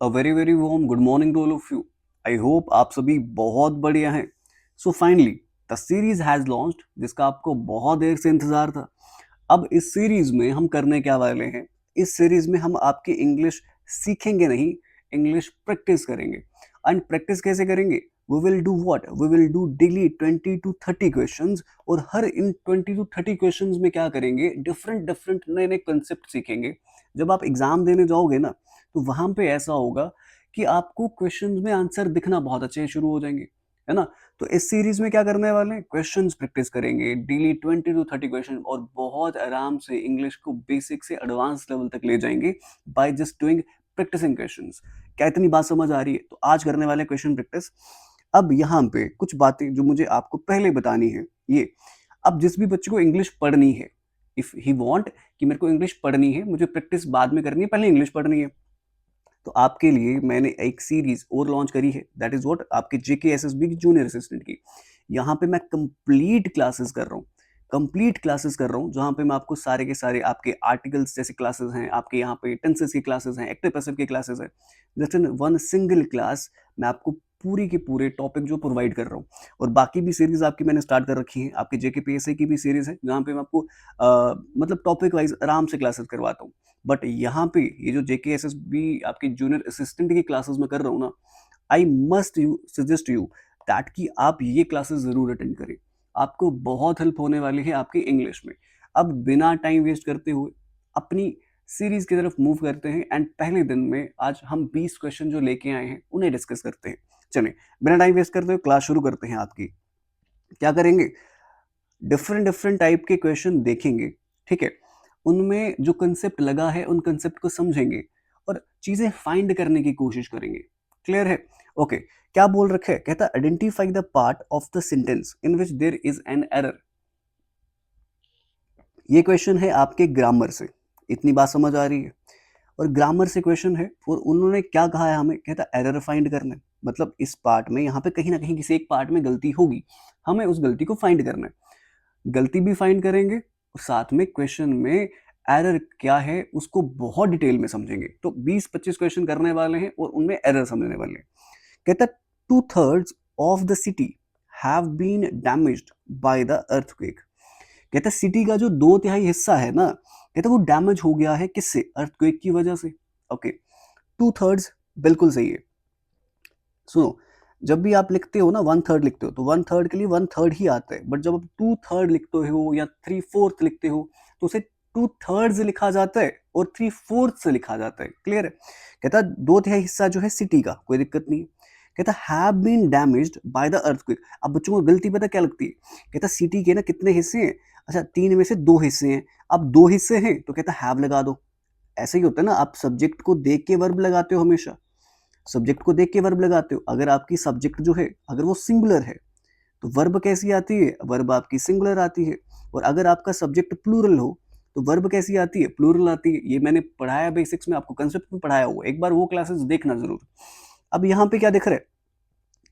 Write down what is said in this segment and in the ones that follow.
A very very warm good morning to all of you. I hope आप सभी बहुत बढ़िया हैं। So finally the series has launched, जिसका आपको बहुत देर से इंतजार था। अब इस सीरीज में हम करने क्या वाले हैं? इस सीरीज में हम आपकी इंग्लिश सीखेंगे नहीं, इंग्लिश प्रैक्टिस करेंगे। एंड प्रैक्टिस कैसे करेंगे? We will do what? We will do daily 20 to 30 questions. और हर इन 20 to 30 क्वेश्चंस में क्या करेंगे? डिफरेंट डिफरेंट नए नए कंसेप्ट सीखेंगे। जब आप एग्जाम देने जाओगे ना, तो वहां पे ऐसा होगा कि आपको क्वेश्चंस में आंसर दिखना बहुत अच्छे शुरू हो जाएंगे, है ना? तो इस सीरीज में क्या करने वाले हैं? क्वेश्चंस प्रैक्टिस करेंगे डेली 20 to 30 क्वेश्चन, और बहुत आराम से इंग्लिश को बेसिक से एडवांस लेवल तक ले जाएंगे by just doing practicing questions. क्या इतनी बात समझ आ रही है? तो आज करने वाले क्वेश्चन प्रैक्टिस। अब यहाँ पे कुछ बातें जो मुझे आपको पहले बतानी है, ये अब जिस भी बच्चे को इंग्लिश पढ़नी है, इफ ही वांट कि मेरे को इंग्लिश पढ़नी है, मुझे प्रैक्टिस बाद में करनी है, पहले इंग्लिश पढ़नी है, तो आपके लिए मैंने एक सीरीज और लॉन्च करी है। दैट इज व्हाट, आपके जेके एसएसबी की जूनियर असिस्टेंट की। यहाँ पे मैं कंप्लीट क्लासेस कर रहा हूँ, कंप्लीट क्लासेस कर रहा हूँ, जहाँ पे मैं आपको सारे के सारे आपके आर्टिकल्स जैसे क्लासेस हैं, आपके यहाँ पे टेंसेस की क्लासेस हैं, एक्टिव पैसिव की क्लासेस हैं। Just in one single class मैं आपको पूरी के पूरे टॉपिक जो प्रोवाइड कर रहा हूँ। और बाकी भी सीरीज आपकी मैंने स्टार्ट कर रखी है, आपके जेके पीएसए की भी सीरीज है, जहाँ पे मैं आपको मतलब टॉपिक वाइज आराम से क्लासेस करवाता हूँ। बट यहाँ पे ये जो जेके एस एस बी आपकी जूनियर असिस्टेंट की क्लासेस में कर रहा हूँ ना, I must you suggest you that कि आप ये क्लासेस जरूर अटेंड करें। आपको बहुत हेल्प होने वाली है आपकी इंग्लिश में। अब बिना टाइम वेस्ट करते हुए अपनी सीरीज की तरफ मूव करते हैं, एंड पहले दिन में आज हम 20 क्वेश्चन जो लेके आए हैं उन्हें डिस्कस करते हैं। चलिए, बिना टाइम वेस्ट करते हुए क्लास शुरू करते हैं आपकी। क्या करेंगे? डिफरेंट डिफरेंट टाइप के क्वेश्चन देखेंगे, ठीक है? उनमें जो कंसेप्ट लगा है उन कंसेप्ट को समझेंगे और चीजें फाइंड करने की कोशिश करेंगे। क्लियर है? ओके। क्या बोल रखे है? कहता identify the part of the sentence in which there is an error. ये क्वेश्चन है आपके ग्रामर से। इतनी बात समझ आ रही है? और ग्रामर से क्वेश्चन है, और उन्होंने क्या कहा है हमें? कहता एरर फाइंड करना है। मतलब इस पार्ट में यहाँ पे कहीं ना कहीं किसी एक पार्ट में गलती होगी, हमें उस गलती को फाइंड करना है। गलती भी फाइंड करेंगे और साथ में क्वेश्चन में एरर क्या है उसको बहुत डिटेल में समझेंगे। तो 20-25 क्वेश्चन करने वाले हैं और उनमें एरर समझने वाले हैं। कहता 2/3 of the city have been damaged by the earthquake. कहता सिटी का जो 2/3 हिस्सा है ना, कहता वो डैमेज हो गया है किससे? अर्थक्वेक की वजह से। ओके, 2/3 बिल्कुल सही है। सुनो, जब भी आप लिखते हो ना 1/3 लिखते हो, तो 1/3 के लिए 1/3 ही आता है। बट जब आप 2/3 लिखते हो या 3/4 लिखते हो, तो उसे 2/3 लिखा जाता है और 3/4 से लिखा जाता है। क्लियर है? कहता 2/3 हिस्सा जो है सिटी का, कोई दिक्कत नहीं है। कहता have been damaged by the earthquake. अब बच्चों को गलती पता क्या लगती है? कहता सिटी के ना कितने हिस्से हैं? अच्छा, 3 में से 2 हिस्से हैं। अब 2 हिस्से हैं तो कहता हैव लगा दो। ऐसा ही होता है ना, आप सब्जेक्ट को देख के वर्ब लगाते हो हमेशा। सब्जेक्ट को देख के वर्ब लगाते हो। अगर आपकी सब्जेक्ट जो है अगर वो सिंगुलर है, तो वर्ब कैसी आती है? वर्ब आपकी सिंगुलर आती है। और अगर आपका सब्जेक्ट प्लूरल हो, तो वर्ब कैसी आती है? प्लूरल आती है। ये मैंने पढ़ाया बेसिक्स में, आपको कंसेप्ट में पढ़ाया हुआ, एक बार वो क्लासेस देखना जरूर। अब यहाँ पे क्या दिख रहा है?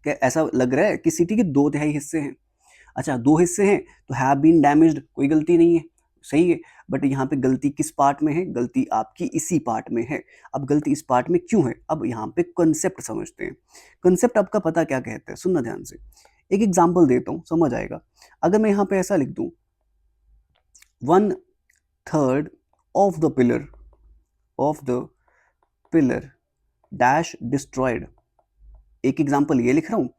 क्या ऐसा लग रहा है कि सिटी के 2/3 हिस्से हैं? अच्छा, 2 हिस्से हैं तो हैव बीन डैमेज्ड, कोई गलती नहीं है, सही है। बट यहाँ पे गलती किस पार्ट में है? गलती आपकी इसी पार्ट में है। अब गलती इस पार्ट में क्यों है? अब यहाँ पे कंसेप्ट समझते हैं। कंसेप्ट आपका पता क्या कहते हैं? सुनना ध्यान से। एक एग्जांपल देता हूँ, समझ आएगा। अगर मैं यहाँ पे ऐसा लिख दूं, 1/3 of the pillar dash destroyed. एक एग्जांपल ये लिख रहा हूँ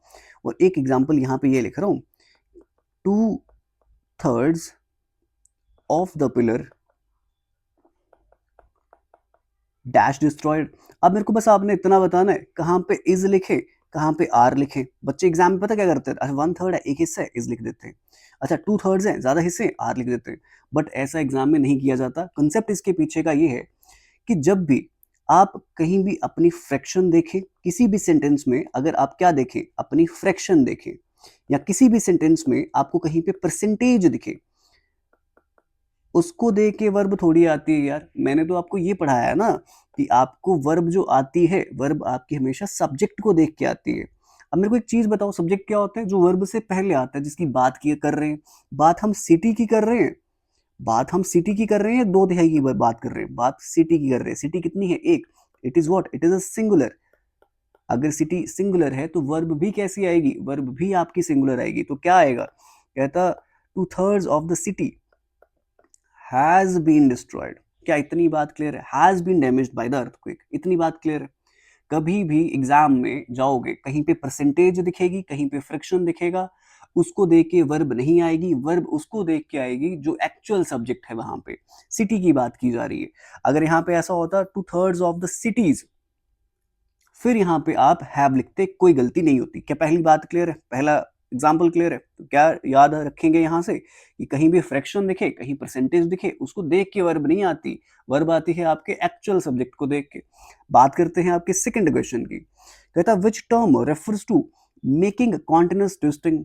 और एक एग्जांपल यहाँ पे ये लिख रहा हूँ, 2/3 of the pillar dash destroyed. अब मेरे को बस आपने इतना बताना है, कहाँ पे इज लिखे, कहाँ पे आर लिखे। बच्चे एग्जाम में पता क्या करते हैं? अच्छा, 1/3 है, एक हिस्सा है, इज लिख देते हैं। अच्छा, 2/3 है, ज्यादा हिस्से हैं, आर लिख देते हैं। बट ऐसा एग्जाम में नहीं किया जाता। कंसेप्ट इसके पीछे का ये है कि जब भी आप कहीं भी अपनी फ्रैक्शन देखें, किसी भी सेंटेंस में अगर आप क्या देखें? अपनी फ्रैक्शन देखें, या किसी भी सेंटेंस में आपको कहीं पे परसेंटेज दिखे, उसको देख के वर्ब थोड़ी आती है यार। मैंने तो आपको ये पढ़ाया है ना कि आपको वर्ब जो आती है, वर्ब आपकी हमेशा सब्जेक्ट को देख के आती है। अब मेरे को एक चीज बताओ, सब्जेक्ट क्या होता है? जो वर्ब से पहले आता है, जिसकी बात की कर रहे हैं। बात हम सिटी की कर रहे हैं, बात हम सिटी की कर रहे हैं, 2/3 की बात कर रहे हैं, बात सिटी की कर रहे हैं। सिटी कितनी है? एक। It is what, it is a singular. अगर सिटी सिंगुलर है तो वर्ब भी कैसी आएगी, वर्ब भी आपकी सिंगुलर आएगी। तो क्या आएगा, कहता 2/3 of the city has been destroyed. क्या इतनी बात क्लियर है, has been damaged by the earthquake, इतनी बात क्लियर है। कभी भी एग्जाम में जाओगे, कहीं पे परसेंटेज दिखेगी, कहीं पे फ्रैक्शन दिखेगा, उसको देख के वर्ब नहीं आएगी, वर्ब उसको देख के आएगी जो एक्चुअल सब्जेक्ट है। वहां पे सिटी की बात की जा रही है। अगर यहाँ पे ऐसा होता 2/3 ऑफ द सिटीज, फिर यहाँ पे आप हैव लिखते, कोई गलती नहीं होती। क्या पहली बात क्लियर है, पहला एग्जाम्पल क्लियर है? तो क्या याद रखेंगे यहाँ से कि कहीं भी फ्रैक्शन दिखे, कहीं परसेंटेज दिखे, उसको देख के वर्ब नहीं आती, वर्ब आती है आपके एक्चुअल सब्जेक्ट को देख के। बात करते हैं आपके सेकंड क्वेश्चन की। कहता which term refers to making continuous twisting,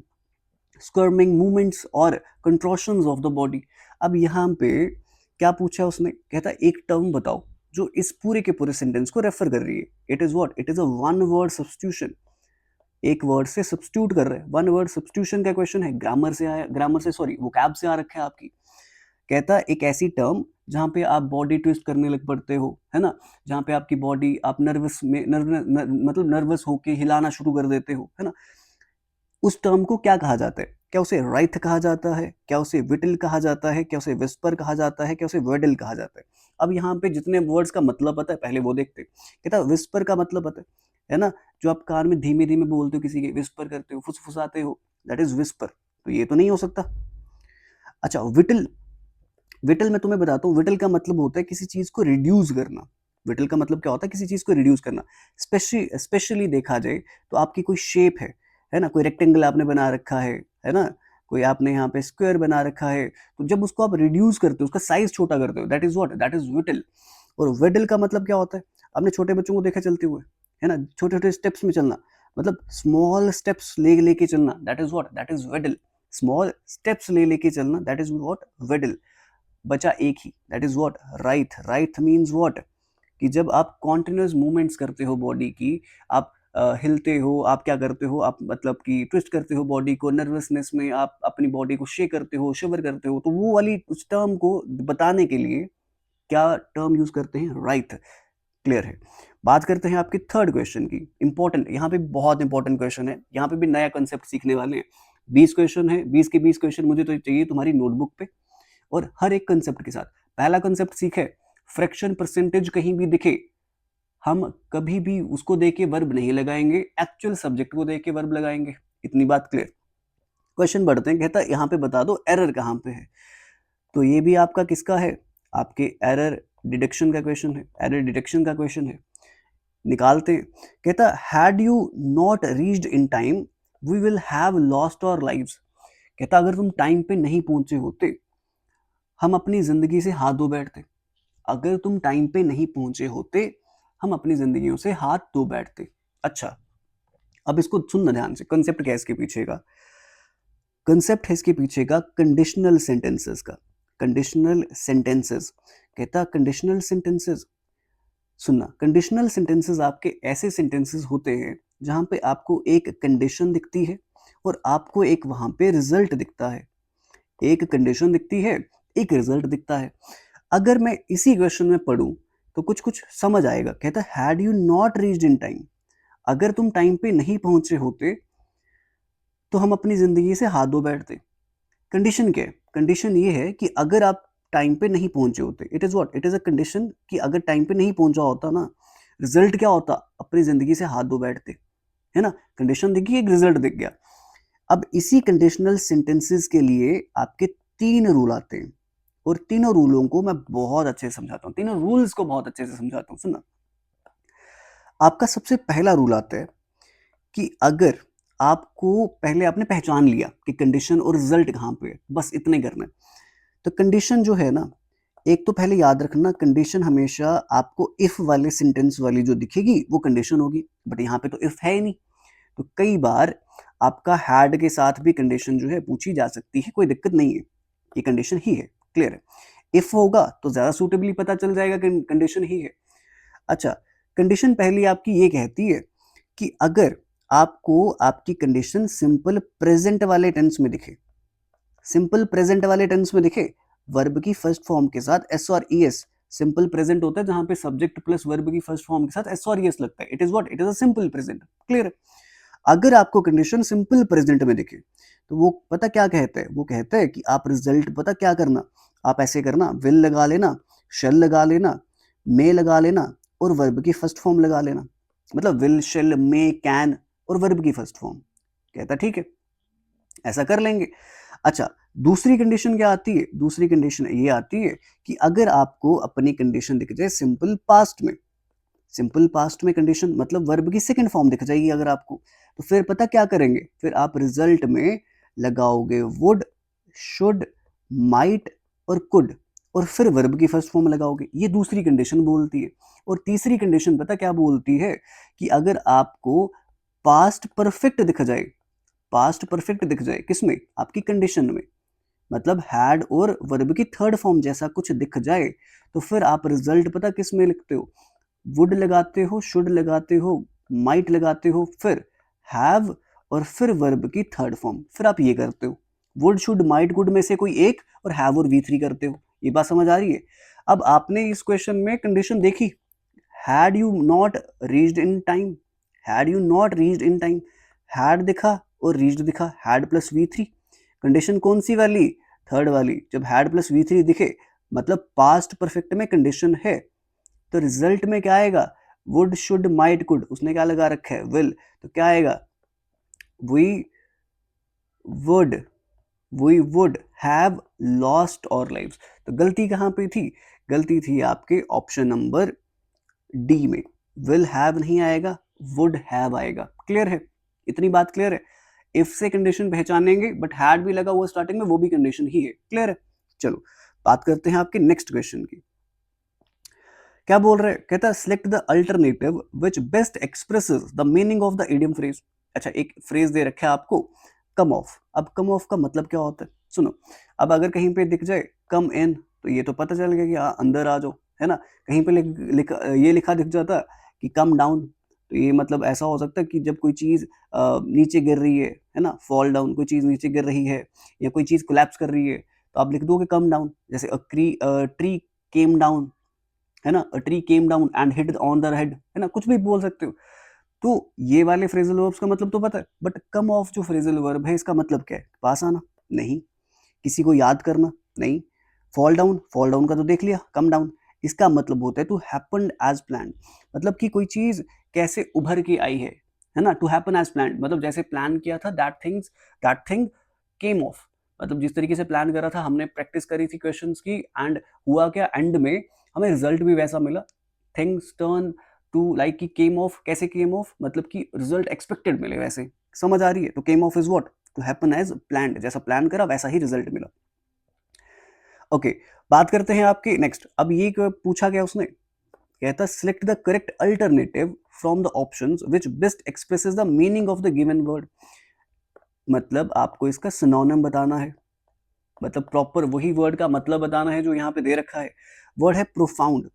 squirming movements और कंट्रोशंस ऑफ द बॉडी। अब यहाँ पे क्या पूछा उसने, कहता एक टर्म बताओ जो इस पूरे के पूरे सेंटेंस को रेफर कर रही है। It is what, it is a one word substitution, एक वर्ड से सब्स्टिट्यूट कर रहे हैं। वन वर्ड सब्स्टिट्यूशन का क्वेश्चन है, ग्रामर से आया, ग्रामर से सॉरी वोकैब से आ रखा है आपकी। कहता एक ऐसी टर्म जहां पे आप बॉडी ट्विस्ट करने लग पड़ते हो, है ना, जहां पे आपकी बॉडी आप नर्वस में मतलब नर्वस होके हिलाना शुरू कर देते हो, है ना, उस टर्म को क्या कहा जाता है? क्या उसे राइथ कहा जाता है, क्या उसे विटल कहा जाता है, क्या उसे विस्पर कहा जाता है, क्या उसे वर्डल कहा जाता है? अब यहाँ पे जितने वर्ड्स का मतलब पता है पहले वो देखते हैं। कहता विस्पर का मतलब पता है ना, जो आप कान में धीमे धीमे बोलते हो, किसी के विस्पर करते हो, फुसफुसाते हो, दैट इज विस्पर। तो ये तो नहीं हो सकता। अच्छा विटल, विटल मैं तुम्हें बताता हूँ, विटल का मतलब होता है किसी चीज को रिड्यूस करना। विटल का मतलब क्या होता है, किसी चीज को रिड्यूस करना। स्पेशली देखा जाए तो आपकी कोई शेप है ना, कोई रेक्टेंगल आपने बना रखा है ना, कोई आपने यहाँ पे स्क्वायर बना रखा है, तो जब उसको आप रिड्यूस करते हो, उसका साइज छोटा करते हो, that is what, that is whittle. और विटल का मतलब क्या होता है, आपने छोटे बच्चों को देखा चलते हुए, है ना, छोटे छोटे स्टेप्स में चलना, मतलब स्मॉल स्टेप्स ले लेके चलना, that is what, that is vital. Small steps ले लेके चलना, दैट इज व्हाट, विटल। बचा एक ही, that is what, writhe. Writhe means what, कि जब आप कॉन्टिन्यूस मूवमेंट्स करते हो बॉडी की, आप हिलते हो, आप क्या करते हो, आप मतलब कि ट्विस्ट करते हो बॉडी को, नर्वसनेस में आप अपनी बॉडी को शेक करते हो, शिवर करते हो, तो वो वाली उस टर्म को बताने के लिए क्या टर्म यूज करते हैं, राइट। क्लियर है। बात करते हैं आपके थर्ड क्वेश्चन की। इंपॉर्टेंट, यहाँ पे बहुत इंपॉर्टेंट क्वेश्चन है, यहाँ पे भी नया कंसेप्ट सीखने वाले हैं। 20 क्वेश्चन है, 20 के 20 क्वेश्चन मुझे तो चाहिए तुम्हारी नोटबुक पे, और हर एक कंसेप्ट के साथ। पहला कंसेप्ट सीखे, फ्रैक्शन परसेंटेज कहीं भी दिखे, हम कभी भी उसको देख के वर्ब नहीं लगाएंगे, एक्चुअल सब्जेक्ट को देख के वर्ब लगाएंगे। इतनी बात क्लियर। क्वेश्चन बढ़ते हैं, कहता है यहाँ पे बता दो एरर कहाँ पे है। तो ये भी आपका किसका है, आपके एरर डिटेक्शन का क्वेश्चन है, एरर डिटेक्शन का क्वेश्चन है। निकालते हैं। कहता had you not reached in time we will have lost our lives. कहता अगर तुम टाइम पे नहीं पहुंचे होते, हम अपनी जिंदगी से हाथ धो बैठते। अगर तुम टाइम पे नहीं पहुंचे होते, हम अपनी जिंदगियों से हाथ धो बैठते। अच्छा, अब इसको सुनना ध्यान से, कंसेप्ट क्या है इसके पीछे का, कंसेप्ट है इसके पीछे का कंडीशनल सेंटेंसेस का। कंडीशनल सेंटेंसेस, कहता कंडीशनल सेंटेंसेस, सुनना, कंडीशनल सेंटेंसेस आपके ऐसे सेंटेंसेस होते हैं जहां पे आपको एक कंडीशन दिखती है और आपको एक वहां पे रिजल्ट दिखता है। एक कंडीशन दिखती है, एक रिजल्ट दिखता है। अगर मैं इसी क्वेश्चन में पढ़ूं तो कुछ कुछ समझ आएगा। कहता है had you not reached in time, अगर तुम टाइम पे नहीं पहुंचे होते तो हम अपनी जिंदगी से हाथ धो बैठते। कंडीशन क्या है, कंडीशन ये है कि अगर आप टाइम पे नहीं पहुंचे होते, it is what, it is a condition कि अगर टाइम पे नहीं पहुंचा होता ना, रिजल्ट क्या होता, अपनी जिंदगी से हाथ धो बैठते, है ना। कंडीशन दिखी, एक रिजल्ट दिख गया। अब इसी कंडीशनल सेंटेंसेस के लिए आपके 3 रूल आते हैं, और तीनों रूलों को मैं बहुत अच्छे से समझाता हूँ, तीनों रूल्स को बहुत अच्छे से समझाता हूँ। सुनना, आपका सबसे पहला रूल आता है कि अगर आपको पहले आपने पहचान लिया कि कंडीशन और रिजल्ट कहाँ पे है, बस इतने करना है। तो कंडीशन जो है ना, एक तो पहले याद रखना, कंडीशन हमेशा आपको इफ वाले सेंटेंस वाली जो दिखेगी वो कंडीशन होगी, बट यहाँ पे तो इफ है ही नहीं। तो कई बार आपका हैड के साथ भी कंडीशन जो है पूछी जा सकती है, कोई दिक्कत नहीं है, ये कंडीशन ही है। क्लियर है। इफ होगा तो ज्यादा सूटेबली पता चल जाएगा कि कंडीशन ही है। अच्छा, कंडीशन पहली आपकी ये कहती है कि अगर आपको आपकी कंडीशन सिंपल प्रेजेंट वाले टेंस में दिखे, सिंपल प्रेजेंट वाले टेंस में दिखे, वर्ब की फर्स्ट फॉर्म के साथ एस और ई एस सिंपल प्रेजेंट होता है जहां पे सब्जेक्ट प्लस वर्ब की फर्स्ट फॉर्म के साथ एस और एस लगता है, it is what, it is a simple present. Clear है? अगर आपको कंडीशन सिंपल प्रेजेंट में दिखे तो वो पता क्या कहते हैं, वो कहते हैं कि आप रिजल्ट पता क्या करना, आप ऐसे करना, विल लगा लेना, शेल लगा लेना, मे लगा लेना और वर्ब की फर्स्ट फॉर्म लगा लेना। मतलब विल, शेल, मे, कैन और वर्ब की फर्स्ट फॉर्म। कहता ठीक है, ऐसा कर लेंगे। अच्छा, दूसरी कंडीशन क्या आती है? दूसरी कंडीशन ये आती है कि अगर आपको अपनी कंडीशन दिख जाए सिंपल पास्ट में, सिंपल पास्ट में कंडीशन मतलब वर्ब की सेकंड फॉर्म दिख जाएगी अगर आपको, तो फिर पता क्या करेंगे, फिर आप रिजल्ट में लगाओगे वुड, शुड, माइट और कुड और फिर वर्ब की फर्स्ट फॉर्म लगाओगे। ये दूसरी कंडीशन बोलती है। और तीसरी कंडीशन पता क्या बोलती है कि अगर आपको पास्ट परफेक्ट दिख जाए, पास्ट परफेक्ट दिख जाए किसमें? आपकी कंडीशन में, मतलब हैड और वर्ब की थर्ड फॉर्म जैसा कुछ दिख जाए, तो फिर आप रिजल्ट पता किस में लिखते हो? वुड लगाते हो, शुड लगाते हो, माइट लगाते हो, फिर हैव और फिर वर्ब की थर्ड फॉर्म। फिर आप ये करते हो वुड, शुड, माइट, गुड में से कोई एक और हैव और V3 करते हो। ये बात समझ आ रही है? अब आपने इस क्वेश्चन में कंडीशन देखी, had you not reached in time, had you not reached in time, had दिखा और रीच्ड दिखा, हैड प्लस V3। कंडीशन कौन सी वाली? थर्ड वाली। जब हैड प्लस V3 दिखे मतलब पास्ट परफेक्ट में कंडीशन है, तो रिजल्ट में क्या आएगा? वुड, शुड, माइट, कुड, उसने क्या लगा रखा है? विल, तो क्या आएगा? We would, we would have lost our lives. तो गलती कहां पे थी? गलती थी आपके ऑप्शन नंबर डी में। विल हैव नहीं आएगा, वुड हैव आएगा। क्लियर है? इतनी बात क्लियर है? इफ से कंडीशन पहचानेंगे, बट हैड भी लगा हुआ स्टार्टिंग में, वो भी कंडीशन ही है। क्लियर है? चलो बात करते हैं आपके नेक्स्ट क्वेश्चन की। क्या बोल रहे हैं? कहता है select the alternative which best expresses the meaning of the idiom phrase. अच्छा, एक फ्रेज दे रखा है आपको, कम ऑफ। अब कम ऑफ का मतलब क्या होता है? सुनो, अब अगर कहीं पे दिख जाए कम इन, तो ये तो पता चल गया कि अंदर आ जाओ, है ना। कहीं पे ये लिखा दिख जाता कि कम डाउन, तो ये मतलब ऐसा हो सकता है कि जब कोई चीज नीचे गिर रही है ना, फॉल डाउन, कोई चीज नीचे गिर रही है या कोई चीज कोलैप्स कर रही है, तो आप लिख दोगे कम डाउन। जैसे ट्री केम डाउन, है ना, a tree came down and hit on the head, है ना, कुछ भी बोल सकते हो। तो ये वाले फ्रेजल वर्ब्स का मतलब तो पता है, बट कम ऑफ जो फ्रेजल वर्ब है इसका मतलब क्या है? पास आना? नहीं। किसी को याद करना? नहीं। फॉल डाउन, फॉल डाउन का तो देख लिया, कम डाउन। इसका मतलब होता है टू हैपन एज प्लान, मतलब कि कोई चीज कैसे उभर के आई है ना। टू हैपन एज प्लान मतलब जैसे प्लान किया था, दैट थिंग केम ऑफ, मतलब जिस तरीके से प्लान करा था, हमने प्रैक्टिस करी थी क्वेश्चंस की, एंड हुआ क्या, एंड में हमें रिजल्ट भी वैसा मिला। थिंग्स टर्न टू लाइक कि केम ऑफ, कैसे केम ऑफ, मतलब कि रिजल्ट एक्सपेक्टेड मिले वैसे। समझ आ रही है? तो came off is what, to happen as planned, जैसा प्लान करा वैसा ही रिजल्ट मिला। ओके, बात करते हैं आपकी नेक्स्ट। अब ये पूछा गया उसने, कहता select the correct alternative from the options which best expresses the meaning of the given word. मतलब आपको इसका सिनोनिम बताना है, मतलब प्रॉपर वही वर्ड का मतलब बताना है जो यहाँ पे दे रखा है। वर्ड है प्रोफाउंड।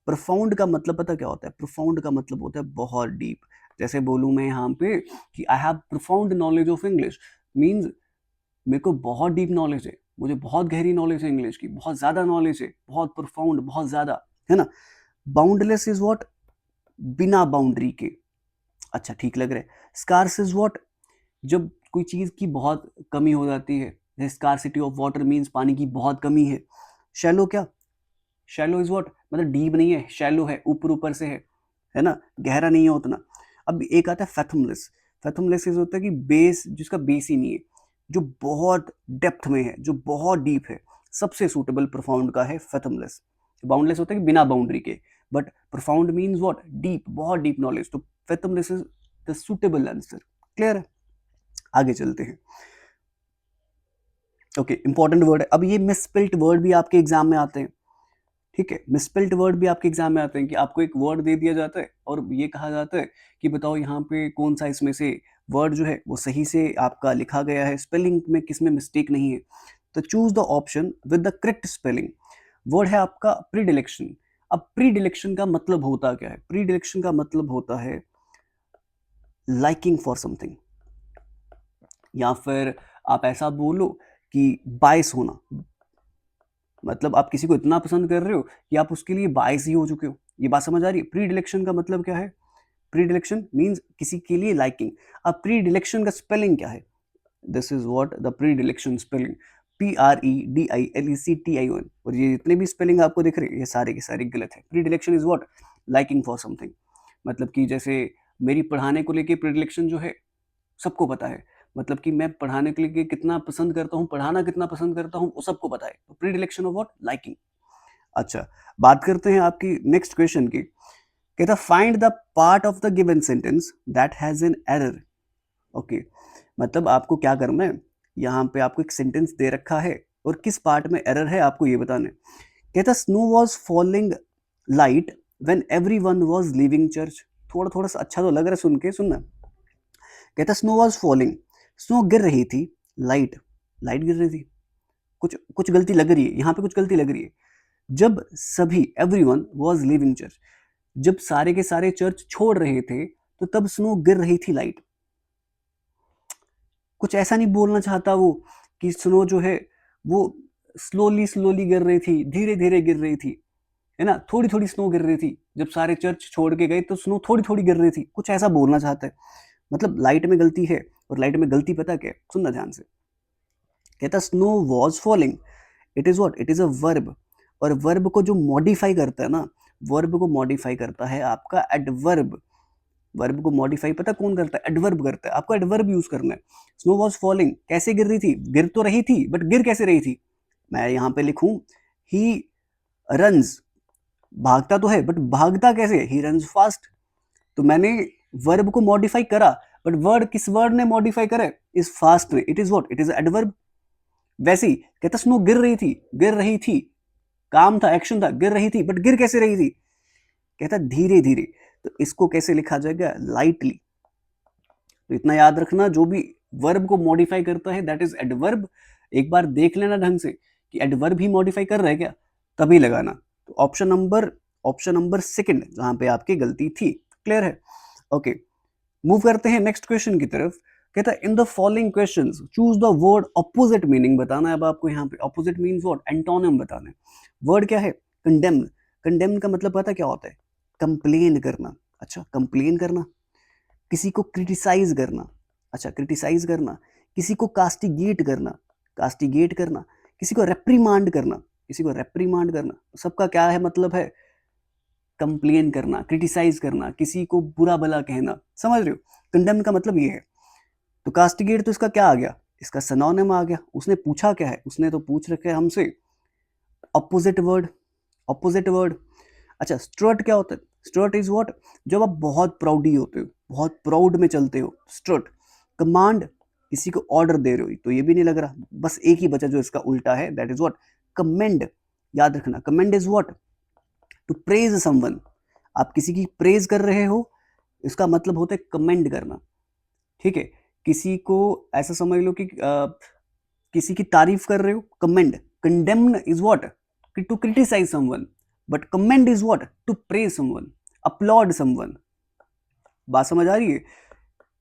प्रोफाउंड का मतलब पता क्या होता है? प्रोफाउंड का मतलब होता है बहुत डीप। जैसे बोलूं मैं यहाँ पे कि I have profound knowledge of English, means मेरे को बहुत डीप नॉलेज है, मुझे बहुत गहरी नॉलेज है इंग्लिश की, बहुत ज्यादा नॉलेज है, बहुत प्रोफाउंड, बहुत ज्यादा, है ना। बाउंडलेस इज व्हाट, बिना बाउंड्री के। अच्छा, ठीक लग रहा है। स्कार्स इज व्हाट, जब कोई चीज की बहुत कमी हो जाती है। स्कार्सिटी ऑफ वाटर मीन्स पानी की बहुत कमी है। शैलो क्या, शैलो इज व्हाट, मतलब डीप नहीं है, शैलो है, ऊपर ऊपर से है ना, गहरा नहीं है उतना। अब एक आता है फैथमलेस। फैथमलेस इज होता है कि बेस, जिसका बेस ही नहीं है, जो बहुत डेप्थ में है, जो बहुत डीप है। सबसे सुटेबल प्रोफाउंड का है फैथमलेस। बाउंडलेस होता है कि बिना बाउंड्री के, but profound means what, deep, बहुत डीप नॉलेज। तो fathomless is the suitable answer. Clear है? आगे चलते हैं। ओके, इंपॉर्टेंट वर्ड है। अब ये मिसस्पेल्ड वर्ड भी आपके एग्जाम में आते हैं। ठीक है, मिसस्पेल्ड वर्ड भी आपके एग्जाम में आते हैं कि आपको एक वर्ड दे दिया जाता है और ये कहा जाता है कि बताओ यहाँ पे कौन सा इसमें से वर्ड जो है वो सही से आपका लिखा गया है, स्पेलिंग में किस में मिस्टेक नहीं है। तो choose the option with the correct spelling. Word है आपका प्रीडिलेक्शन। अब प्रीडिलेक्शन का मतलब होता क्या है? प्रीडिलेक्शन का मतलब होता है लाइकिंग फॉर समथिंग, या फिर आप ऐसा बोलो कि बायस होना, मतलब आप किसी को इतना पसंद कर रहे हो कि आप उसके लिए बायस ही हो चुके हो। ये बात समझ आ रही है? प्रीडिलेक्शन का मतलब क्या है? प्रीडिलेक्शन मीन्स किसी के लिए लाइकिंग। अब प्रीडिलेक्शन का स्पेलिंग क्या है? This is what the predilection spelling, PREDILECTION। और ये जितने भी स्पेलिंग आपको दिख रहे हैं ये सारे के सारे गलत है। Predilection is what? Liking for something. मतलब कि जैसे मेरी पढ़ाने को लेके प्रीडिलेक्शन जो है सबको पता है। मतलब कि मैं पढ़ाने के लिए कितना पसंद करता हूँ, पढ़ाना कितना पसंद करता हूँ, वो सबको पता है। तो प्रीडिलेक्शन ऑफ व्हाट? लाइकिंग। अच्छा, बात करते हैं आपकी नेक्स्ट क्वेश्चन की। कहता find the part of the given sentence that has an error. Okay, मतलब आपको क्या करना है, यहाँ पे आपको एक सेंटेंस दे रखा है और किस पार्ट में एरर है आपको ये बताना है। कहता snow was falling light when everyone was leaving church. थोड़ा थोड़ा सा अच्छा तो लग रहा है सुन के, सुनना। कहता स्नो वॉज फॉलिंग, स्नो गिर रही थी, लाइट, लाइट गिर रही थी। कुछ कुछ गलती लग रही है यहाँ पे, कुछ गलती लग रही है। जब सभी एवरीवन वाज लीविंग चर्च, जब सारे के सारे चर्च छोड़ रहे थे तो तब स्नो गिर रही थी, लाइट। कुछ ऐसा नहीं बोलना चाहता वो कि स्नो जो है वो स्लोली स्लोली गिर रही थी, धीरे धीरे गिर रही थी, है ना, थोड़ी थोड़ी स्नो गिर रही थी। जब सारे चर्च छोड़ के गए तो स्नो थोड़ी थोड़ी गिर रही थी, कुछ ऐसा बोलना चाहता है। मतलब लाइट में गलती है, और लाइट में गलती पता क्या है, सुनना ध्यान से। कहता snow was falling, it is what? It is a verb. और वर्ब को जो मॉडिफाई करता है ना, वर्ब को मॉडिफाई करता है आपका एडवर्ब। वर्ब को मॉडिफाई पता कौन करता है? एडवर्ब करता है। आपको एडवर्ब यूज करना है। स्नो वॉज फॉलिंग, कैसे गिर रही थी? गिर तो रही थी बट गिर कैसे रही थी? मैं यहाँ पे लिखूं ही रन्स, भागता तो है बट भागता कैसे? He runs fast. तो मैंने वर्ब को मॉडिफाई करा, बट वर्ड किस वर्ड ने मॉडिफाई करे? इस फास्ट ने। It is what? It is adverb. वैसे ही कहता स्नो गिर रही थी, गिर रही थी, काम था, एक्शन था, गिर रही थी, बट गिर कैसे रही थी? कहता धीरे धीरे। तो इसको कैसे लिखा जाएगा? लाइटली। तो इतना याद रखना, जो भी वर्ब को मॉडिफाई करता है दैट इज एडवर्ब। एक बार देख लेना ढंग से कि एडवर्ब ही मॉडिफाई कर रहा है क्या, तभी लगाना। तो ऑप्शन नंबर सेकंड जहां पे आपकी गलती थी। क्लियर है? ओके, मूव करते हैं नेक्स्ट क्वेश्चन की तरफ। कहता है in the following questions choose the word opposite meaning बताना है। अब आपको यहाँ पे ऑपोजिट मीन्स व्हाट? एंटोनिम बताना है। वर्ड क्या है? कंडेम। कंडेम का मतलब पता क्या होता है? कंप्लेन करना। अच्छा, कंप्लेन करना। किसी को क्रिटिसाइज करना। अच्छा, क्रिटिसाइज करना। किसी को कास्टिगेट करना। कास्टिगेट करना। किसी को रेप्रीमांड करना। किसी को रेप्रीमांड करना। सबका क्या है मतलब है? कंप्लेन करना, क्रिटिसाइज करना, किसी को बुरा भला कहना। समझ रहे हो? कंडेम का मतलब ये है। तो कास्टिगेट तो इसका क्या आ गया? इसका सिनोनिम आ गया। उसने पूछा क्या है? उसने तो पूछ रखे हमसे ऑपोजिट वर्ड। Opposite word. अच्छा, स्ट्रट क्या होता है? Strut is what? जब आप बहुत प्राउडी होते हो, बहुत प्राउड में चलते हो, स्ट्रट। कमांड, किसी को ऑर्डर दे रहे हो, तो ये भी नहीं लग रहा। बस एक ही बचा जो इसका उल्टा है, दैट इज व्हाट? कमेंड। याद रखना, commend is what? To praise someone. आप किसी की प्रेज कर रहे हो, इसका मतलब होता है कमेंड करना। ठीक है? किसी को ऐसा समझ लो कि किसी की तारीफ कर रहे हो, commend. Condemn is what? To criticize someone, but commend is what? To praise someone, applaud someone. बात समझ आ रही है?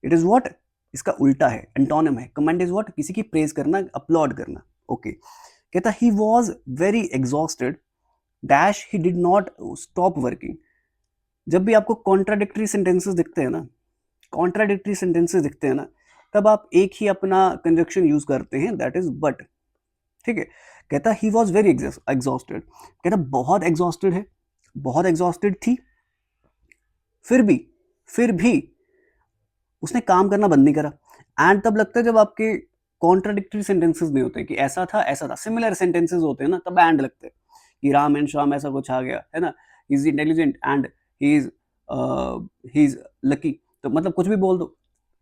It is what? इसका उल्टा है, एंटोनिम है। Commend is what? किसी की प्रेज करना, अपलॉड करना। ओके, कहता he was very exhausted dash he did not stop working. जब भी आपको कॉन्ट्राडिक्टरी सेंटेंसेस दिखते हैं ना, कॉन्ट्राडिक्टरी सेंटेंसेस दिखते हैं ना, तब आप एक ही अपना कंजक्शन यूज करते हैं, दैट इज बट। ठीक है? कहता ही वॉज वेरी एग्जॉस्टेड, कहता बहुत एग्जॉस्टेड है, बहुत एग्जॉस्टेड थी, फिर भी, फिर भी उसने काम करना बंद नहीं करा। एंड तब लगता है जब आपके कॉन्ट्राडिक्टरी सेंटेंसेस नहीं होते कि ऐसा था, सिमिलर सेंटेंसेस होते हैं ना, तब एंड लगते हैं कि राम एंड श्याम ऐसा कुछ आ गया है ना, he is intelligent and he is lucky. तो मतलब कुछ भी बोल दो,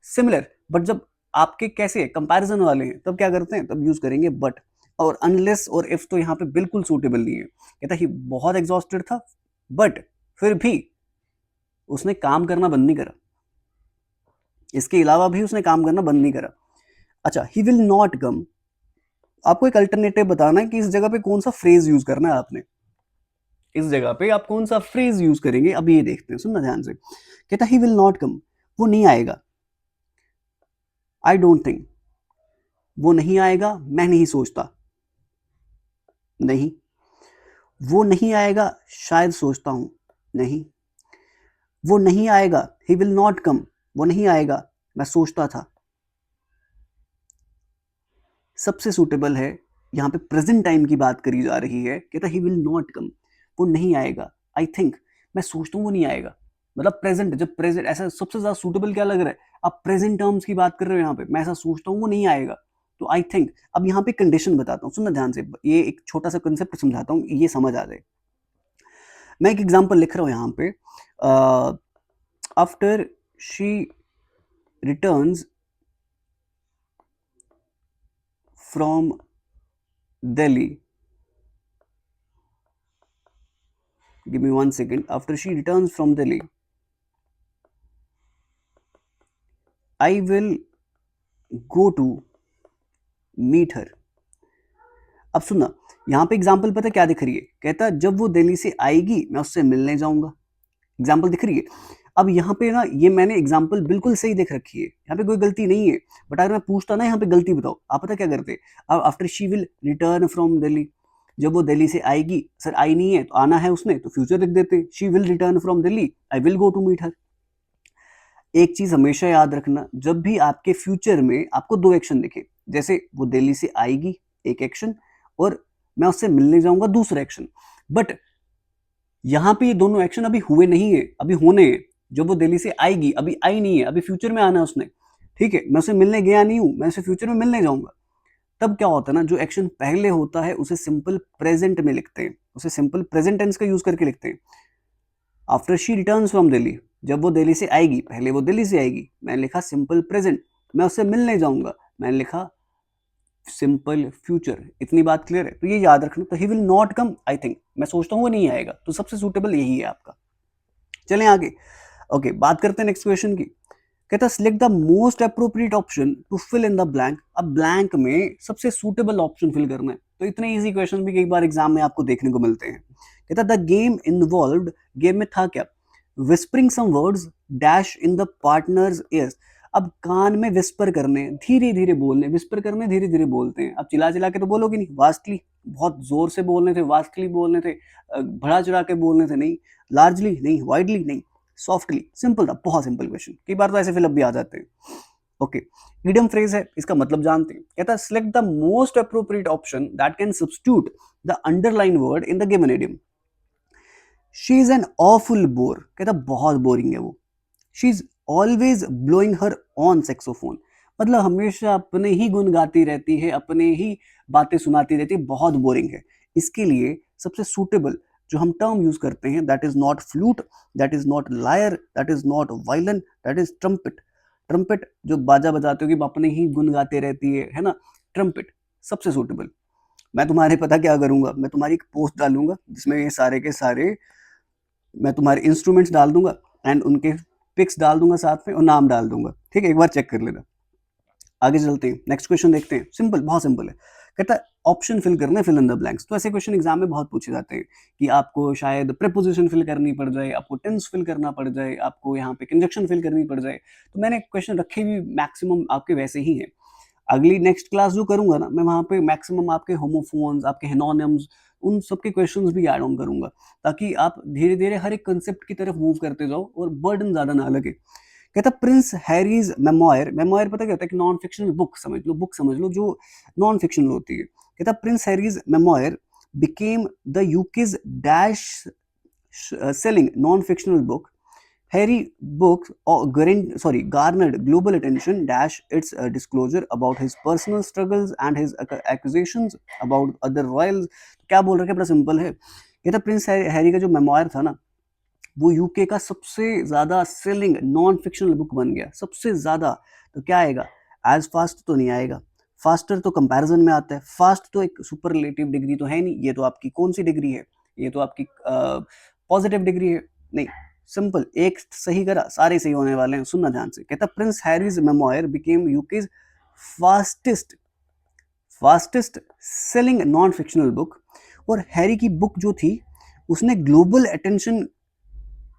सिमिलर। बट जब आपके कैसे कंपैरिजन वाले हैं तब क्या करते हैं? तब यूज करेंगे बट। और अनलेस और इफ तो यहाँ पे बिल्कुल सूटेबल नहीं है। कहता ही बहुत एग्जॉस्टेड था, बट फिर भी उसने काम करना बंद नहीं करा। इसके अलावा भी उसने काम करना बंद नहीं करा। अच्छा, ही विल नॉट कम। आपको एक अल्टरनेटिव बताना है कि इस जगह पे कौन सा फ्रेज यूज करना है आपने। इस जगह पे आप कौन सा फ्रेज यूज करेंगे, अब ये देखते हैं, सुनना ध्यान से। कहता ही विल नॉट कम, वो नहीं आएगा। आई डोंट थिंक, वो नहीं आएगा, मैं नहीं सोचता। नहीं, वो नहीं आएगा, शायद सोचता हूं, नहीं। वो नहीं आएगा, ही विल नॉट कम, वो नहीं आएगा, मैं सोचता था। सबसे सूटेबल है, यहाँ पे प्रेजेंट टाइम की बात करी जा रही है, कहता ही विल नॉट कम, वो नहीं आएगा। आई थिंक, मैं सोचता हूँ वो नहीं आएगा। मतलब प्रेजेंट, जब प्रेजेंट ऐसा सबसे ज्यादा सूटेबल क्या लग रहा है, आप प्रेजेंट टर्म्स की बात कर रहे हो यहाँ पे, मैं ऐसा सोचता हूँ वो नहीं आएगा, तो आई थिंक। अब यहाँ पे कंडीशन बताता हूँ, सुनना ध्यान से, ये एक छोटा सा कंसेप्ट समझाता हूँ, ये समझ आ जाए। मैं एक एग्जांपल लिख रहा हूँ यहाँ पे, after she returns from Delhi, give me 1 second, after she returns from Delhi, I will go to meet her. अब सुनना, यहाँ पे एग्जाम्पल पता क्या दिख रही है, कहता जब वो दिल्ली से आएगी मैं उससे मिलने जाऊंगा। एग्जाम्पल दिख रही है। अब यहाँ पे ना, ये मैंने एग्जाम्पल बिल्कुल सही देख रखी है, यहाँ पे कोई गलती नहीं है। बट अगर मैं पूछता ना यहाँ पे गलती बताओ, आप पता क्या करते, अब after she will return from Delhi, जब वो दिल्ली से आएगी, सर आई नहीं है तो आना है उसने, तो फ्यूचर लिख देते, she will return from Delhi, I will go to meet her. एक चीज हमेशा याद रखना, जब भी आपके फ्यूचर में आपको दो एक्शन दिखे, जैसे वो दिल्ली से आएगी एक एक्शन, और मैं उससे मिलने जाऊंगा दूसरा एक्शन, बट यहां पे ये दोनों एक्शन अभी हुए नहीं है, अभी होने हैं। जब वो दिल्ली से आएगी, अभी आई नहीं है, अभी फ्यूचर में आना है उसने, ठीक है, मैं उसे मिलने गया नहीं हूं, मैं उसे फ्यूचर में मिलने जाऊंगा। तब क्या होता है ना, जो एक्शन पहले होता है उसे सिंपल प्रेजेंट में लिखते हैं, उसे सिंपल प्रेजेंट टेंस का यूज करके लिखते हैं। After she returns from Delhi, जब वो दिल्ली से आएगी, पहले वो दिल्ली से आएगी, मैंने लिखा सिंपल प्रेजेंट। मैं उससे मिलने जाऊंगा, मैंने लिखा सिंपल फ्यूचर। इतनी बात क्लियर है, तो ये याद रखना। तो he will not come, I think, मैं सोचता हूँ वो नहीं आएगा, तो सबसे सूटेबल यही है आपका। चलें आगे। ओके, बात करते हैं नेक्स्ट क्वेश्चन की। कहता select the most appropriate option to fill in the blank. अब ब्लैंक में सबसे सूटेबल ऑप्शन फिल करना है, तो इतने इजी क्वेश्चन भी कई बार एग्जाम में आपको देखने को मिलते हैं। कहता द गेम इन्वॉल्व्ड, गेम में था क्या, whispering some words dash in the partners ears. अब कान में विस्पर करने, धीरे धीरे बोलने, विस्पर करने धीरे धीरे बोलते हैं। अब चिल्ला चिल्ला के तो बोलोगे नहीं, वास्टली बहुत जोर से बोलने थे, वास्टली बोलने थे, बढ़ा चढ़ा के बोलने थे नहीं, लार्जली नहीं, वाइडली नहीं, सॉफ्टली। सिंपल था, बहुत सिंपल क्वेश्चन, कई बार तो ऐसे फिलअप भी आ जाते हैं। ओके, इडियम फ्रेज है, इसका मतलब जानते हैं। कहता है select the most appropriate option that can substitute the underline word in the given idiom. She is an awful bore, कहता बहुत बोरिंग है वो। She is always blowing her on saxophone, मतलब हमेशा अपने ही गुन गाती रहती है, अपने ही बातें सुनाती रहती है, बहुत बोरिंग है। इसके लिए सबसे सूटेबल जो हम टर्म यूज करते हैं, that is not flute, that is not lyre, that is not violin, that is trumpet. Trumpet जो बाजा बजाते हो कि अपने ही गुन गाते रहती है ना, ट्रम्पेट सबसे सूटेबल। मैं तुम्हारे पता क्या करूंगा, मैं तुम्हारी एक पोस्ट डालूंगा जिसमें ये सारे के सारे, मैं तुम्हारे इंस्ट्रूमेंट्स डाल दूंगा एंड उनके पिक्स डाल दूंगा साथ में, और नाम डाल दूंगा, ठीक है, एक बार चेक कर लेना। आगे चलते हैं, नेक्स्ट क्वेश्चन देखते हैं। सिंपल, बहुत सिंपल है। कहता है ऑप्शन फिल करना है, फिल इन द ब्लैंक्स। तो ऐसे क्वेश्चन एग्जाम में बहुत पूछे जाते हैं कि आपको शायद प्रीपोजिशन फिल करनी पड़ जाए, आपको टेंस फिल करना पड़ जाए, आपको यहाँ पे कंजक्शन फिल करनी पड़ जाए। तो मैंने क्वेश्चन रखे भी मैक्सिमम आपके वैसे ही हैं। अगली नेक्स्ट क्लास जो करूंगा ना, मैं वहां पे मैक्सिमम आपके होमोफोन्स, आपके हेनोनिम्स, उन सबके क्वेश्चंस भी ऐड ऑन करूंगा, ताकि आप धीरे धीरे हर एक कंसेप्ट की तरफ मूव करते जाओ और बर्डन ज्यादा ना लगे। कहता प्रिंस हैरीज मेमोयर, मेमोयर पता क्या होता है कि नॉन फिक्शनल बुक समझ लो, बुक समझ लो जो नॉन फिक्शनल होती है। कहता Prince Harry's memoir became the UK's dash selling non fictional book. Harry book garnered global attention dash its disclosure about his personal struggles and his accusations about other royals। क्या बोल रहे हैं, बड़ा simple है। ये था प्रिंस हैरी का जो मेमोयर था ना, वो यूके का सबसे ज्यादा सेलिंग नॉन फिक्शनल बुक बन गया, सबसे ज्यादा। तो क्या आएगा, एज फास्ट तो नहीं आएगा, फास्टर तो कंपैरिजन में आता है, फास्ट तो एक सुपरलेटिव डिग्री तो है नहीं, ये तो आपकी कौन सी डिग्री है, ये तो आपकी पॉजिटिव डिग्री है, नहीं। सिंपल, एक सही करा सारे सही होने वाले हैं, सुनना ध्यान से। कहता Prince Harry's memoir became UK's fastest fastest selling non fictional book. और हैरी की बुक जो थी उसने ग्लोबल अटेंशन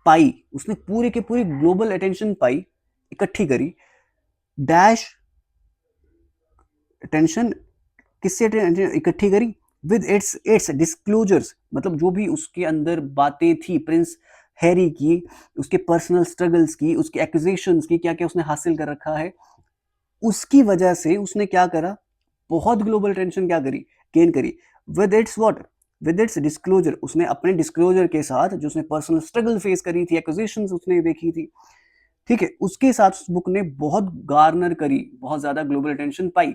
पाई, उसने पूरे के पूरे ग्लोबल अटेंशन पाई, इकट्ठी करी। डैश अटेंशन किससे इकट्ठी करी, विद इट्स डिस्क्लोजर्स, मतलब जो भी उसके अंदर बातें थी प्रिंस हैरी की, उसके पर्सनल स्ट्रगल्स की, उसके एक्यूजेशंस की, क्या क्या उसने हासिल कर रखा है, उसकी वजह से उसने क्या करा, बहुत ग्लोबल टेंशन क्या करी, गेन करी। With its what, with its disclosure, उसने अपने डिस्क्लोजर के साथ जो उसने पर्सनल स्ट्रगल फेस करी थी, एक्यूजेशंस उसने देखी थी, ठीक है, उसके साथ उस बुक ने बहुत गार्नर करी, बहुत ज्यादा ग्लोबल अटेंशन पाई।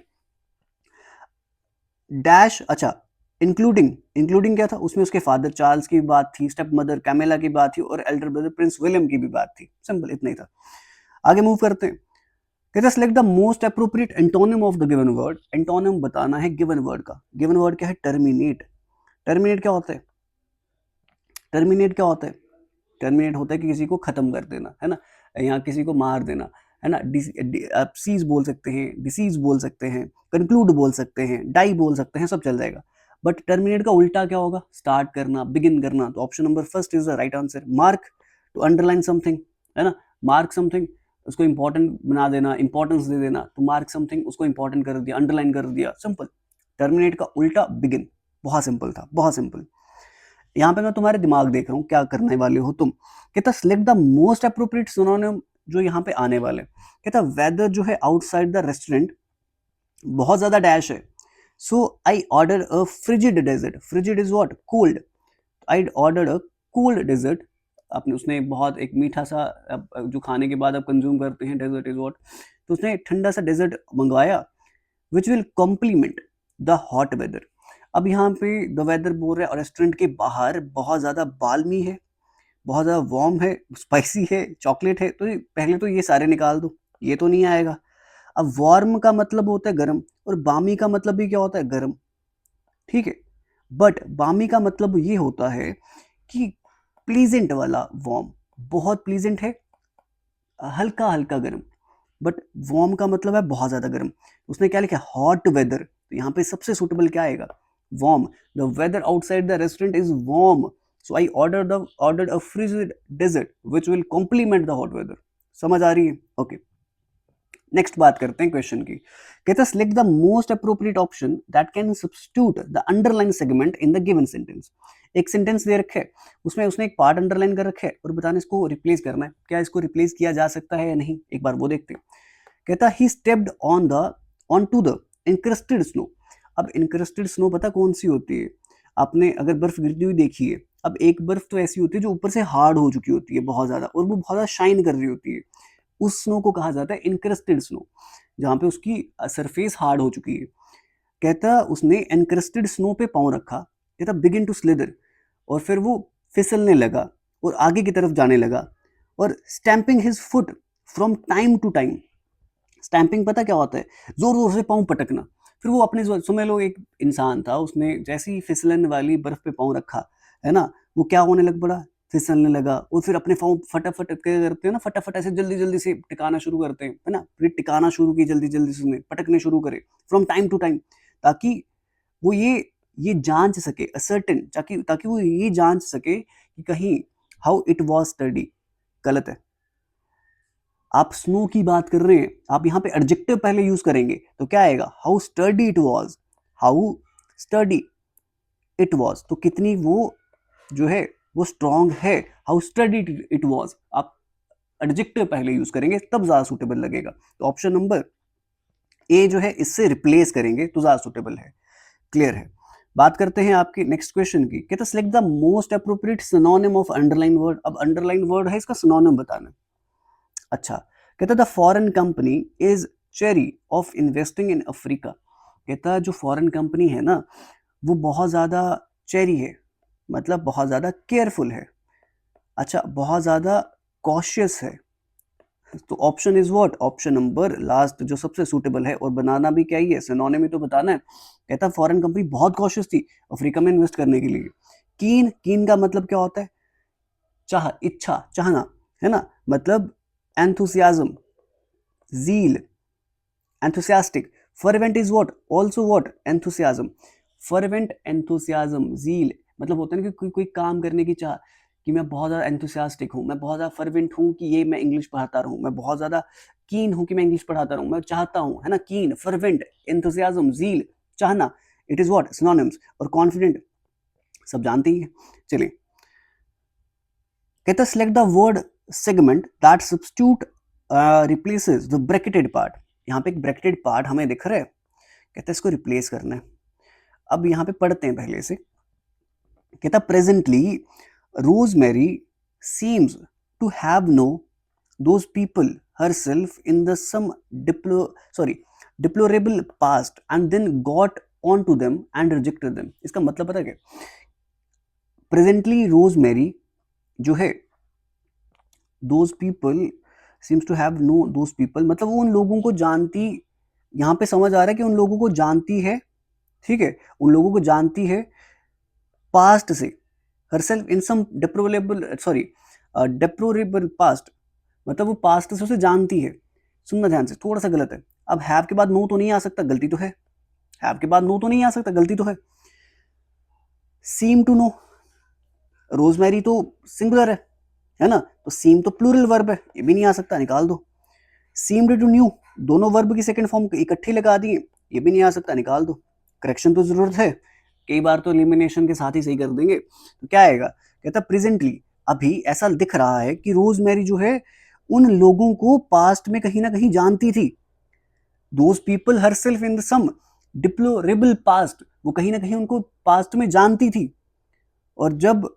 डैश, अच्छा, इंक्लूडिंग, इंक्लूडिंग क्या था उसमें, उसके फादर चार्ल्स की बात थी, स्टेप मदर कैमेला की बात थी, और एल्डर ब्रदर प्रिंस विलियम की भी बात थी। सिंपल इतना ही था। आगे मूव करते हैं। कहते हैं select the most appropriate antonym of the given word. Antonym बताना है गिवन वर्ड का। गिवन वर्ड क्या है, टर्मिनेट। टर्मिनेट क्या होता है, टर्मिनेट क्या होता है, टर्मिनेट होता है कि किसी को खत्म कर देना, है ना, या किसी को मार देना, है ना। आप सीज बोल सकते हैं, डिसीज बोल सकते हैं, कंक्लूड बोल सकते हैं, डाई बोल सकते हैं, सब चल जाएगा। बट टर्मिनेट का उल्टा क्या होगा, स्टार्ट करना, बिगिन करना। तो option number first is the right answer. Mark, to underline something, है ना, मार्क समथिंग, उसको इंपॉर्टेंट बना देना, इंपॉर्टेंस दे देना। तो मार्क समथिंग, उसको इंपॉर्टेंट कर दिया, अंडरलाइन कर दिया, सिंपल। टर्मिनेट का उल्टा बिगिन। बहुत सिंपल था, बहुत सिंपल। यहाँ पे मैं तुम्हारे दिमाग देख रहा हूँ, क्या करने वाले हो तुम। कहता select the most appropriate synonym जो यहाँ पे आने वाले। कहता वेदर जो है आउटसाइड द रेस्टोरेंट बहुत ज्यादा डैश है, so I order a frigid dessert. Frigid is what, cold. I ordered a cold dessert. आपने, उसने बहुत एक मीठा सा जो खाने के बाद आप कंज्यूम करते हैं, डेजर्ट इज व्हाट, तो उसने ठंडा सा डेजर्ट मंगवाया, which will complement the hot weather. अब यहाँ पे द वेदर बोल रहे हैं, और रेस्टोरेंट के बाहर बहुत ज्यादा बाल्मी है, बहुत ज्यादा वार्म है, स्पाइसी है, चॉकलेट है। तो पहले तो ये सारे निकाल दो, ये तो नहीं आएगा। अब वार्म का मतलब होता है गर्म, और बामी का मतलब भी क्या होता है, गर्म, ठीक है। बट बामी का मतलब ये होता है कि प्लीजेंट वाला वार्म, बहुत प्लीजेंट है, हल्का हल्का गर्म। बट वार्म का मतलब है बहुत ज्यादा गर्म। उसने क्या लिखा, हॉट वेदर। तो यहाँ पे सबसे सुटेबल क्या आएगा, warm. The weather outside the restaurant is warm, so I ordered a frigid dessert which will complement the hot weather. समझ आ रही है, ओके। नेक्स्ट बात करते हैं क्वेश्चन की। कहता है select the most appropriate option that can substitute the underline segment in the given sentence. एक सेंटेंस दे रखे है, उसमें उसने एक पार्ट अंडरलाइन कर रखे है, और बताने इसको रिप्लेस करना है। क्या इसको रिप्लेस किया जा सकता है या नहीं, एक बार वो देखते हैं। कहता he stepped on to the encrusted snow. अब इनक्रस्टेड स्नो पता कौन सी होती है, आपने अगर बर्फ गिरती हुई देखी है। अब एक बर्फ तो ऐसी होती है जो ऊपर से हार्ड हो चुकी होती है बहुत ज्यादा, और वो बहुत ज्यादा शाइन कर रही होती है, उस स्नो को कहा जाता है इनक्रस्टेड स्नो, जहां पे उसकी सरफेस हार्ड हो चुकी है। कहता उसने एनक्रस्टेड स्नो पे पाँव रखा, कहता बिगिन टू स्लिदर, और फिर वो फिसलने लगा और आगे की तरफ जाने लगा, और stamping his foot from time to time. Stamping पता क्या होता है, जोर जोर से पाँव पटकना। फिर वो अपने, समझ लो एक इंसान था, उसने जैसे ही फिसलन वाली बर्फ पे पाँव रखा, है ना, वो क्या होने लग पड़ा, फिसलने लगा, और फिर अपने पाँव फटाफट क्या करते हैं ना, फटाफट ऐसे जल्दी जल्दी से टिकाना शुरू करते हैं, है ना, फिर टिकाना शुरू की जल्दी जल्दी से, उसने पटकने शुरू करे फ्रॉम टाइम टू टाइम, ताकि वो ये जांच सके, असर्टेन, ताकि ताकि वो ये जांच सके कि कहीं हाउ इट वाज स्टडी गलत है। आप स्नो की बात कर रहे हैं, आप यहाँ पे एडजेक्टिव पहले यूज करेंगे, तो क्या आएगा, how study it was, how study it was, तो कितनी वो जो है वो स्ट्रांग है, हाउ स्टडी इट वाज। आप एडजेक्टिव पहले यूज करेंगे तब ज्यादा सुटेबल लगेगा। तो ऑप्शन नंबर ए जो है इससे रिप्लेस करेंगे तो ज्यादा सुटेबल है। क्लियर है। बात करते हैं आपके नेक्स्ट क्वेश्चन की। कहता select the most appropriate synonym of underline word. अब अंडरलाइन वर्ड है, इसका सिनोनिम बताना। अच्छा, कहता the foreign company is cherry of investing in Africa. कहता जो फॉरेन कंपनी है ना, वो बहुत ज्यादा चेरी है, मतलब बहुत ज्यादा केयरफुल है, अच्छा बहुत ज्यादा कॉशियस है। तो option is what, option number last जो सबसे सूटेबल है, और बनाना भी क्या ही है, सिनोनिम ही तो बताना है। कहता फॉरेन कंपनी बहुत कॉशियस थी अफ्रीका में इन्वेस्ट करने के लिए। कीन, कीन का मतलब क्या होता है, चाह, इच्छा, चाहना, है ना, मतलब enthusiasm, zeal, enthusiastic. Fervent is what, also what, enthusiasm. Fervent, enthusiasm, zeal, मतलब होता है ना कि कोई काम करने की चाह, कि मैं बहुत ज़्यादा एंथुसियास्टिक हूँ, मैं बहुत ज़्यादा फर्वेंट हूँ कि ये मैं इंग्लिश पढ़ाता रहूँ, मैं बहुत ज़्यादा कीन हूँ कि मैं इंग्लिश पढ़ाता रहूँ, मैं चाहता हूँ, है ना, कीन, फर्वेंट, एंथुसियाज्म, जील, चाहना, इट इज व्हाट, सिनोनिम्स। और कॉन्फिडेंट सब जानते ही हैं। चलिए, कहता select the word segment that substitute replaces the bracketed part. यहाँ पे एक ब्रैकेटेड पार्ट हमें दिख रहा है, कहता है इसको रिप्लेस करना है। अब यहाँ पे पढ़ते हैं पहले से। कहता presently Rosemary seems to have no those people herself in the some deplorable past and then got onto them and rejected them। इसका मतलब पता क्या, प्रेजेंटली रोजमेरी जो है, those people seems to have no those people, मतलब वो उन लोगों को जानती, यहाँ पे समझ आ रहा है कि उन लोगों को जानती है, ठीक है, उन लोगों को जानती है पास्ट से, herself in some deplorable past, मतलब वो पास्ट से उसे जानती है। सुनना ध्यान से, थोड़ा सा गलत है। अब हैव के बाद नो तो नहीं आ सकता, गलती तो है। हैव के बाद नो तो नहीं आ सकता, गलती तो है। सीम टू नो, रोजमेरी तो सिंगुलर है ना, तो सीम तो प्लूरल वर्ब है, ये भी नहीं आ सकता, निकाल दो। सीम्ड टू न्यू, दोनों वर्ब की सेकंड फॉर्म इकट्ठे लगा दिए, ये भी नहीं आ सकता, निकाल दो। करेक्शन तो जरूरत है, कई बार तो एलिमिनेशन के साथ ही सही कर देंगे। तो क्या आएगा, कहता प्रेजेंटली, अभी ऐसा दिख रहा है कि रोजमेरी जो है उन लोगों को पास्ट में कहीं ना कहीं जानती थी। Those people herself in the some deplorable past, वो कहीं ना कहीं उनको पास्ट में जानती थी। और जब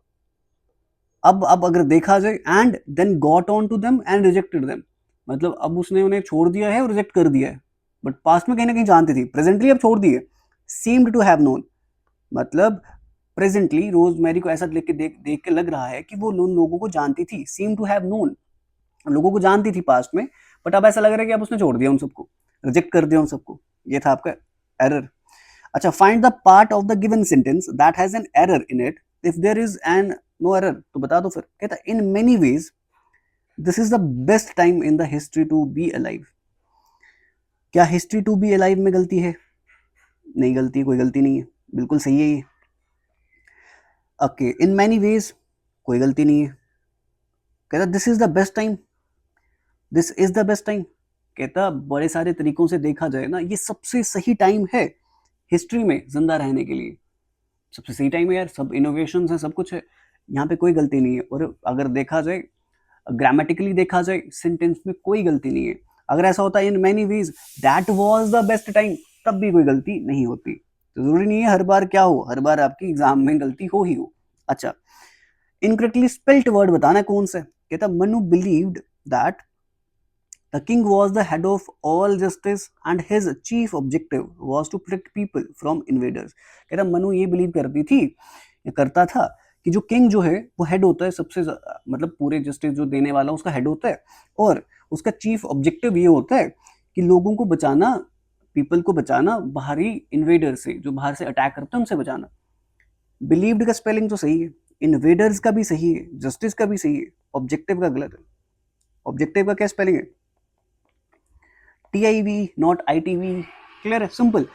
अब अगर देखा जाए, and then got on to them and rejected them, मतलब अब उसने उन्हें छोड़ दिया है और रिजेक्ट कर दिया है, बट पास्ट में कहीं ना कहीं जानती थी, प्रेजेंटली अब छोड़ दिए। सीम्ड टू हैव नोन, मतलब प्रेजेंटली रोजमेरी को ऐसा देख के लग रहा है कि वो उन लोगों को जानती थी। सीम टू हैव नोन, लोगों को जानती थी पास्ट में, बट अब ऐसा लग रहा है कि अब उसने छोड़ दिया उन सबको, रिजेक्ट कर दिया उन सबको। ये था आपका एरर। अच्छा, find the part of the given sentence that has an error in it if there is an no error, तो बता दो फिर। कहता in many ways this is the best time in the history to be alive. क्या history to be alive में गलती है? नहीं गलती, कोई गलती नहीं है, बिल्कुल सही है ये। ओके, इन मेनी वेज कोई गलती नहीं है। कहता this is the best time, this is the best time, कहता बड़े सारे तरीकों से देखा जाए ना, ये सबसे सही टाइम है हिस्ट्री में जिंदा रहने के लिए। सबसे सही टाइम है यार, सब इनोवेशंस है, सब कुछ है, यहाँ पे कोई गलती नहीं है। और अगर देखा जाए, ग्रामेटिकली देखा जाए, सेंटेंस में कोई गलती नहीं है। अगर ऐसा होता है इन many ways that was the best time, तब भी कोई गलती नहीं होती। तो जरूरी नहीं है हर बार क्या हो, हर बार आपकी एग्जाम में गलती हो ही हो। अच्छा, इनकरेक्टली स्पेल्ड वर्ड बताना है कौन सा। कहता Manu believed that the king was the head of all justice and his chief objective was to protect people from invaders। कहता मनु ये बिलीव करती थी, ये करता था कि जो किंग जो है वो हेड होता है, सबसे मतलब पूरे जस्टिस जो देने वाला उसका हेड होता है, और उसका चीफ ऑब्जेक्टिव ये होता है कि लोगों को बचाना, पीपल को बचाना बाहरी इन्वेडर से, जो बाहर से अटैक करते हैं उनसे बचाना। बिलीव्ड का स्पेलिंग तो सही है, इन्वेडर्स का भी सही है, जस्टिस का भी सही है, ऑब्जेक्टिव का गलत है। ऑब्जेक्टिव का क्या स्पेलिंग है? TIV not ITV। क्लियर है, सिंपल।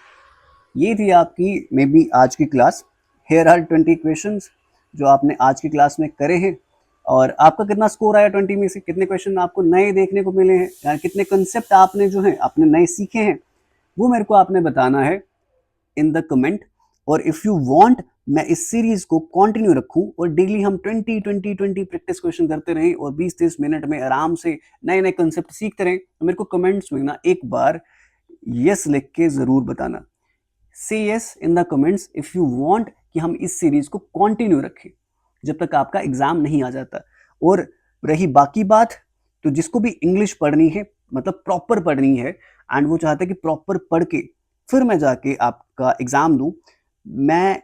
ये थी आपकी मे बी आज की क्लास। हेयर आर 20 क्वेश्चंस जो आपने आज की क्लास में करे हैं। और आपका कितना स्कोर आया 20 में से, कितने क्वेश्चन आपको नए देखने को मिले हैं, या कितने कंसेप्ट आपने जो है आपने नए सीखे हैं, वो मेरे को आपने बताना है इन द कमेंट। और इफ यू वांट मैं इस सीरीज को कंटिन्यू रखूं और डेली हम 20 प्रैक्टिस क्वेश्चन करते रहें और 20-30 मिनट में आराम से नए नए कंसेप्ट सीखते रहें, तो मेरे को कमेंट्स में ना एक बार यस लिख के जरूर बताना। से yes in the comments if you want कि हम इस सीरीज को कंटिन्यू रखें जब तक आपका एग्जाम नहीं आ जाता। और रही बाकी बात, तो जिसको भी इंग्लिश पढ़नी है, मतलब प्रॉपर पढ़नी है, एंड वो चाहता है कि प्रॉपर पढ़ के फिर मैं जाके आपका एग्जाम दूं, मैं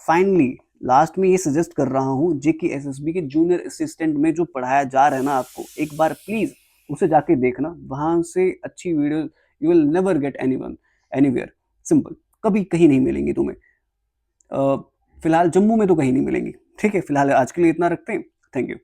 फाइनली लास्ट में ये सजेस्ट कर रहा हूँ जेके एसएसबी के जूनियर असिस्टेंट में जो पढ़ाया जा रहा है ना आपको, एक बार प्लीज उसे जाके देखना, वहां से अच्छी video you will never get anyone anywhere. Simple, कभी कहीं नहीं मिलेंगी तुम्हें। फिलहाल जम्मू में तो कहीं नहीं मिलेंगी। ठीक है, फिलहाल आज के लिए इतना रखते हैं। Thank you.